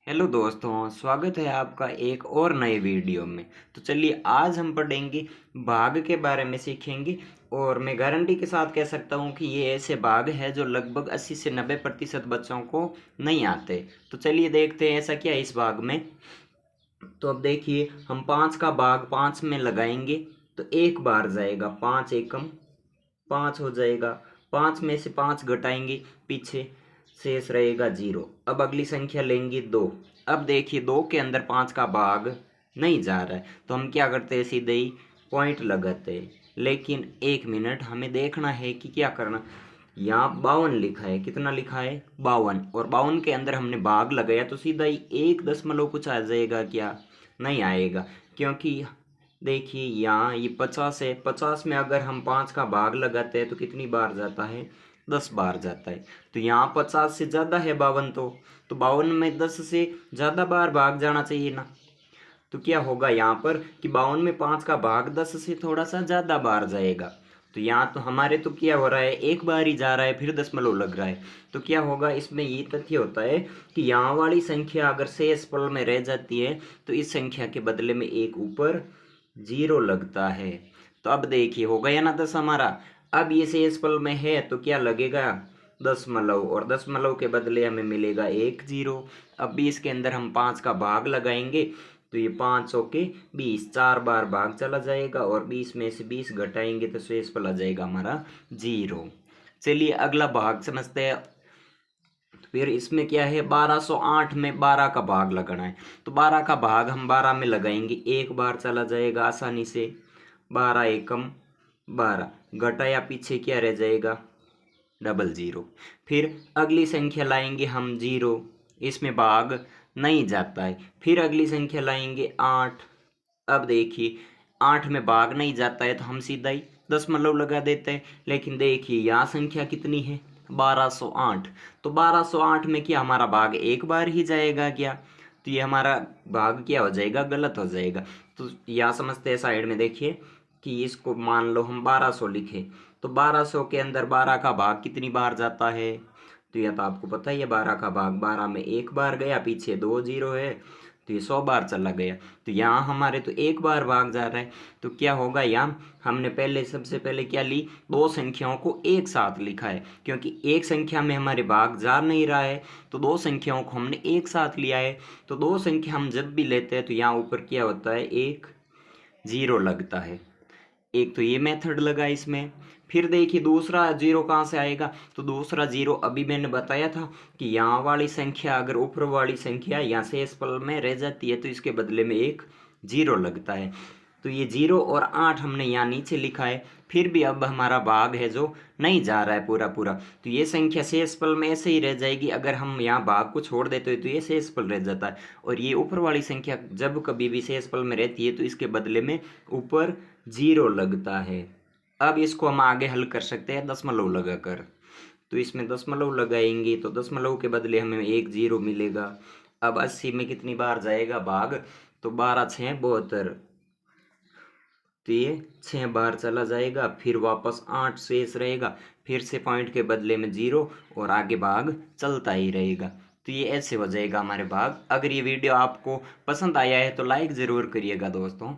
Hello दोस्तों, स्वागत है आपका एक और नए वीडियो में। तो चलिए आज हम पढ़ेंगे भाग के बारे में सीखेंगे। और मैं गारंटी के साथ कह सकता हूँ कि ये ऐसे भाग है जो लगभग 80 से 90% बच्चों को नहीं आते। तो चलिए देखते हैं ऐसा क्या है इस भाग में। तो अब देखिए, हम 5 का भाग 5 में लगाएंगे तो एक बार जाएगा, 5 एकम 5 हो जाएगा। 5 में से 5 घटाएंगे, पीछे शेष रहेगा 0। अब अगली संख्या लेंगे 2। अब देखिए 2 के अंदर 5 का भाग नहीं जा रहा है तो हम क्या करते हैं, सीधे ही पॉइंट लगाते हैं। लेकिन 1 मिनट, हमें देखना है कि क्या करना। यहाँ 52 लिखा है, कितना लिखा है 52, और 52 के अंदर हमने भाग लगाया तो सीधा ही 1 दशमलव कुछ आ जाएगा क्या? नहीं आएगा, क्योंकि देखिए यहाँ ये 50 है। 50 में अगर हम 5 का भाग लगाते हैं तो कितनी बार जाता है, 10 बार जाता है। तो यहाँ 50 से ज़्यादा है 52, तो 52 में 10 से ज़्यादा बार भाग जाना चाहिए ना। तो क्या होगा यहाँ पर कि 52 में 5 का भाग 10 से थोड़ा सा ज़्यादा बार जाएगा। तो यहाँ तो हमारे तो क्या हो रहा है, एक बार ही जा रहा है, फिर दशमलव लग रहा है। तो क्या होगा, इसमें ये तथ्य होता है कि यहाँ वाली संख्या अगर शेष पल में रह जाती है तो इस संख्या के बदले में एक ऊपर 0 लगता है। तो अब देखिए हो गया ना 10 हमारा। अब ये शेष पल में है तो क्या लगेगा, दशमलव, और दशमलव के बदले हमें मिलेगा एक 0। अब 20 के अंदर हम 5 का भाग लगाएंगे तो ये 5 के 20, 4 बार भाग चला जाएगा, और 20 में से 20 घटाएंगे तो शेष पल आ जाएगा हमारा 0। चलिए अगला भाग समझते हैं। फिर इसमें क्या है, 1208 में 12 का भाग लगाना है। तो 12 का भाग हम 12 में लगाएंगे, एक बार चला जाएगा आसानी से। 12 एकम 12, घटाया पीछे क्या रह जाएगा, 00। फिर अगली संख्या लाएंगे हम 0, इसमें भाग नहीं जाता है। फिर अगली संख्या लाएंगे 8। अब देखिए 8 में भाग नहीं जाता है तो हम सीधा ही दशमलव लगा देते हैं। लेकिन देखिए यहाँ संख्या कितनी है, 1208। तो 1208 में क्या हमारा भाग एक बार ही जाएगा क्या? तो ये हमारा भाग क्या हो जाएगा, गलत हो जाएगा। तो यहाँ समझते हैं, साइड में देखिए कि इसको मान लो हम 1200 लिखे, तो 1200 के अंदर 12 का भाग कितनी बार जाता है? तो यह तो आपको पता ही है, 12 का भाग 12 में एक बार गया, पीछे 2 0 है तो ये 100 बार चला गया। तो यहाँ हमारे तो एक बार भाग जा रहा है। तो क्या होगा, यहाँ हमने पहले सबसे पहले क्या ली, दो संख्याओं को एक साथ लिखा है, क्योंकि एक संख्या में हमारे भाग जा नहीं रहा है तो दो संख्याओं को हमने एक साथ लिया है। तो दो संख्या हम जब भी लेते हैं तो यहाँ ऊपर क्या होता है, एक 0 लगता है। एक तो ये मेथड लगा इसमें। फिर देखिए दूसरा 0 कहाँ से आएगा, तो दूसरा 0 अभी मैंने बताया था कि यहाँ वाली संख्या अगर ऊपर वाली संख्या यहाँ से इस पल में रह जाती है तो इसके बदले में एक 0 लगता है। तो ये 0 और 8 हमने यहाँ नीचे लिखा है। फिर भी अब हमारा भाग है जो नहीं जा रहा है पूरा पूरा, तो ये संख्या शेष पल में ऐसे ही रह जाएगी। अगर हम यहाँ भाग को छोड़ देते हैं तो ये शेष पल रह जाता है, और ये ऊपर वाली संख्या जब कभी भी शेष पल में रहती है तो इसके बदले में ऊपर 0 लगता है। अब इसको हम आगे हल कर सकते हैं दशमलव लगाकर। तो इसमें दशमलव लगाएंगे तो दशमलव के बदले हमें एक 0 मिलेगा। अब 80 में कितनी बार जाएगा भाग, तो 12 6 72, तो ये 6 बार चला जाएगा। फिर वापस 8 शेष रहेगा, फिर से पॉइंट के बदले में 0, और आगे भाग चलता ही रहेगा। तो ये ऐसे हो जाएगा हमारे भाग। अगर ये वीडियो आपको पसंद आया है तो लाइक ज़रूर करिएगा दोस्तों।